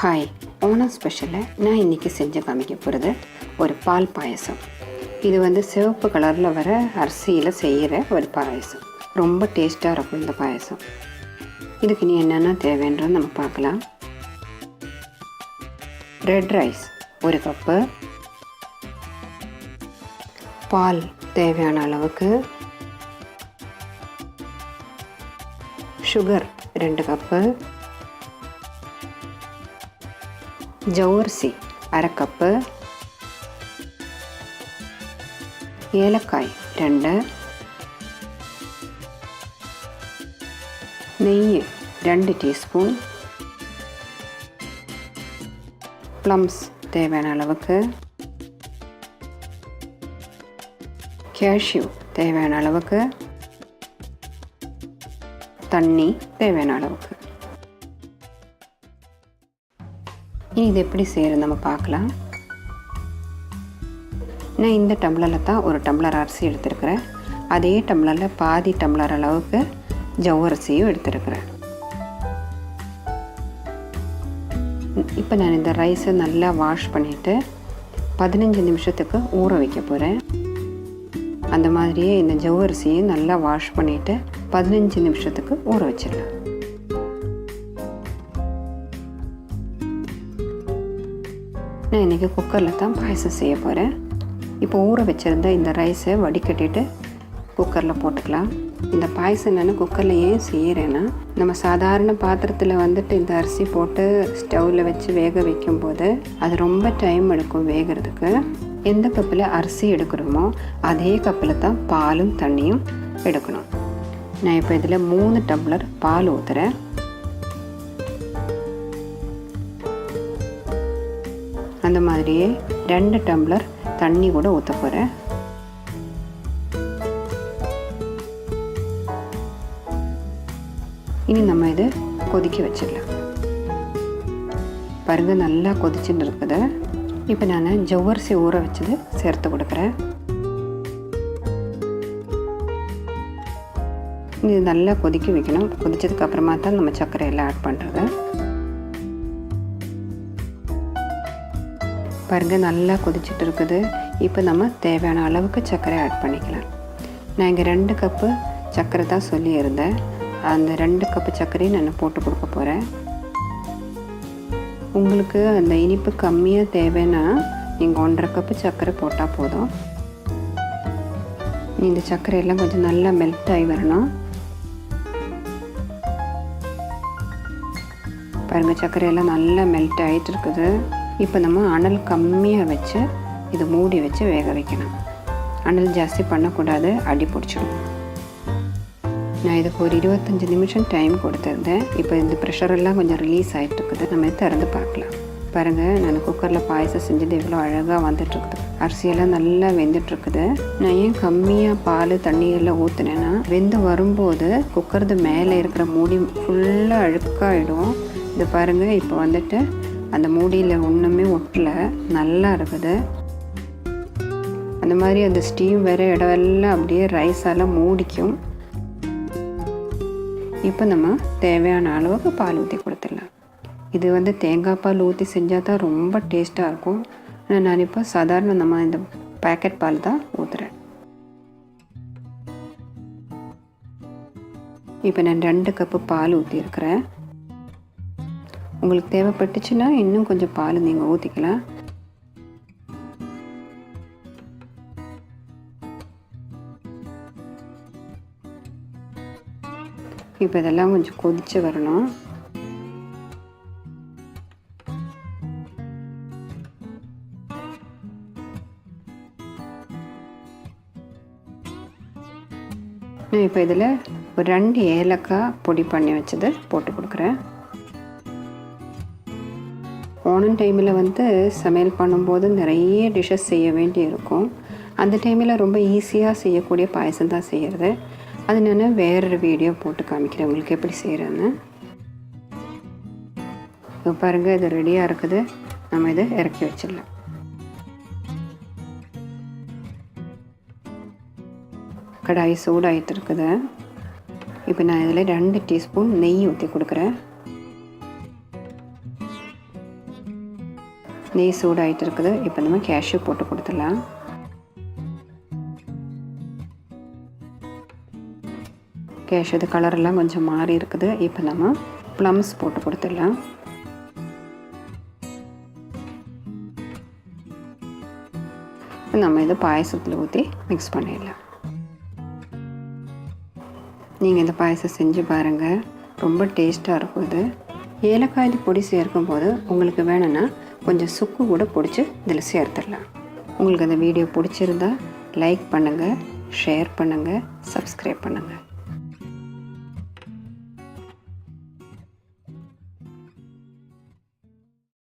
Hi, Onam ஸ்பெஷலில் நான் இன்றைக்கி செஞ்சு காமிக்க போகிறது ஒரு பால் பாயசம். இது வந்து சிவப்பு கலரில் வர அரிசியில் செய்கிற ஒரு பாயசம். ரொம்ப டேஸ்ட்டாக இருக்கும் இந்த பாயசம். இதுக்கு நீ என்னென்ன தேவைன்றது நம்ம பார்க்கலாம். ரெட் ரைஸ் 1 கப்பு, பால் தேவையான அளவுக்கு, சுகர் 2 கப்பு, ஜவ்வரிசி 1/2 கப்பு, ஏலக்காய் 2, நெய் 2 டீஸ்பூன், ப்ளம்ஸ் தேவையான அளவுக்கு, கேஷ்யூ தேவையான அளவுக்கு, தண்ணி தேவையான அளவுக்கு. இனி இது எப்படி செய்கிறது நம்ம பார்க்கலாம். நான் இந்த டம்ளரில் தான் 1 டம்ளர் அரிசி எடுத்துருக்கிறேன். அதே டம்ளரில் பாதி டம்ளர் அளவுக்கு ஜவ்வரிசியும் எடுத்துருக்கிறேன். இப்போ நான் இந்த ரைஸை நல்லா வாஷ் பண்ணிவிட்டு 15 நிமிஷத்துக்கு ஊற வைக்க போகிறேன். அந்த மாதிரியே இந்த ஜவ்வரிசியும் நல்லா வாஷ் பண்ணிவிட்டு 15 நிமிஷத்துக்கு ஊற வச்சிடலாம். நான் இன்றைக்கி குக்கரில் தான் பாயசம் செய்ய போகிறேன். இப்போ ஊற வச்சுருந்த இந்த ரைஸை வடிகட்டிட்டு குக்கரில் போட்டுக்கலாம். இந்த பாயசம் நான் குக்கரில் ஏன் செய்கிறேன்னா, நம்ம சாதாரண பாத்திரத்தில் வந்துட்டு இந்த அரிசி போட்டு ஸ்டவ்வில் வச்சு வேக வைக்கும்போது அது ரொம்ப டைம் எடுக்கும் வேகிறதுக்கு. எந்த கப்பில் அரிசி எடுக்கிறோமோ அதே கப்பில் தான் பாலும் தண்ணியும் எடுக்கணும். நான் இப்போ இதில் 3 டம்ளர் பால் ஊற்றுறேன். அந்த மாதிரியே 2 டம்ளர் தண்ணி கூட ஊற்ற போகிறேன். இனி நம்ம இது கொதிக்க வச்சிடலாம். பாருங்க, நல்லா கொதிச்சுட்டு இருக்குது. இப்போ நான் ஜவ்வரிசி ஊற வச்சது சேர்த்து கொடுக்குறேன். இது நல்லா கொதிக்க வைக்கணும். கொதிச்சதுக்கு அப்புறமா தான் நம்ம சர்க்கரை எல்லாம் ஆட் பண்ணுறது. பாருங்கள், நல்லா கொதிச்சுட்டு இருக்குது. இப்போ நம்ம தேவையான அளவுக்கு சர்க்கரை ஆட் பண்ணிக்கலாம். நான் இங்கே 2 கப்பு சர்க்கரை தான் சொல்லியிருந்தேன். அந்த 2 கப்பு சர்க்கரையும் நான் போட்டு கொடுக்க போகிறேன். உங்களுக்கு அந்த இனிப்பு கம்மியாக தேவைன்னா நீங்கள் 1.5 கப்பு சர்க்கரை போட்டால் போதும். இந்த சர்க்கரையெல்லாம் கொஞ்சம் நல்லா மெல்ட் ஆகி வரணும். பாருங்கள், சர்க்கரையெல்லாம் நல்லா மெல்ட் ஆகிட்டு இருக்குது. இப்போ நம்ம அனல் கம்மியாக வச்சு இது மூடி வச்சு வேக வைக்கணும். அனல் ஜாஸ்தி பண்ணக்கூடாது, அடி பிடிச்சிடும். நான் இதுக்கு ஒரு 25 நிமிஷம் டைம் கொடுத்துருந்தேன். இப்போ இந்த ப்ரெஷரெல்லாம் கொஞ்சம் ரிலீஸ் ஆகிட்டு இருக்குது. நம்ம திறந்து பார்க்கலாம். பாருங்கள், நான் குக்கரில் பாயசம் செஞ்சது எவ்வளோ அழகாக வந்துட்டுருக்குது. அரிசியெல்லாம் நல்லா வெந்துட்டுருக்குது. நான் ஏன் கம்மியாக பால் தண்ணியெல்லாம் ஊற்றுனேன்னா, வெந்து வரும்போது குக்கருக்கு மேலே இருக்கிற மூடி ஃபுல்லாக அழுக்காயிடும். இது பாருங்கள், இப்போ வந்துட்டு அந்த மூடியில் ஒன்றுமே ஒட்டல, நல்லா இருக்குது. அந்த மாதிரி அந்த ஸ்டீம் வேறு இடமெல்லாம் அப்படியே ரைஸால் மூடிக்கும். இப்போ நம்ம தேவையான அளவுக்கு பால் ஊற்றி கொடுத்துடலாம். இது வந்து தேங்காய் பால் ஊற்றி செஞ்சால் தான் ரொம்ப டேஸ்ட்டாக இருக்கும். ஆனால் நான் இப்போ சாதாரண நம்ம இந்த பேக்கெட் பால் தான் ஊற்றுறேன். இப்போ நான் 2 கப்பு பால் ஊற்றிருக்கிறேன். உங்களுக்கு தேவைப்பட்டுச்சுன்னா இன்னும் கொஞ்சம் பால் நீங்கள் ஊற்றிக்கலாம். இப்போ இதெல்லாம் கொஞ்சம் கொதிச்சு வரணும். நான் இப்போ இதில் ஒரு 2 ஏலக்காய் பொடி பண்ணி வச்சது போட்டு கொடுக்குறேன். ஓணம் டைமில் வந்து சமையல் பண்ணும்போது நிறைய டிஷ்ஷஸ் செய்ய வேண்டி இருக்கும். அந்த டைமில் ரொம்ப ஈஸியாக செய்யக்கூடிய பாயசம் தான் செய்கிறது. அது நான் வேறு வீடியோ போட்டு காமிக்கிறேன் உங்களுக்கு எப்படி செய்கிறேன்னு. இப்போ பாருங்கள், இது ரெடியாக இருக்குது. நம்ம இதை இறக்கி வச்சிடலாம். கடாய் சூடாகிட்டு இருக்குது. இப்போ நான் இதில் 2 டீஸ்பூன் நெய் ஊற்றி கொடுக்குறேன். நெய் சூடாகிட்டு இருக்குது. இப்போ நம்ம கேஷ்யூ போட்டு கொடுத்துடலாம். கேஷ்யூ இது கலரெல்லாம் கொஞ்சம் மாறி இருக்குது. இப்போ நம்ம ப்ளம்ஸ் போட்டு கொடுத்துடலாம். நம்ம இதை பாயசத்தில் ஊற்றி மிக்ஸ் பண்ணிடலாம். நீங்கள் இந்த பாயசம் செஞ்சு பாருங்கள், ரொம்ப டேஸ்ட்டாக இருக்கும். இது ஏலக்காய் பொடி சேர்க்கும் போது உங்களுக்கு வேணும்னா கொஞ்சம் சுக்கு கூட பொடிச்சு இதில் சேர்த்துடலாம். உங்களுக்கு அந்த வீடியோ பிடிச்சிருந்தா லைக் பண்ணுங்கள், ஷேர் பண்ணுங்கள், சப்ஸ்கிரைப் பண்ணுங்கள்.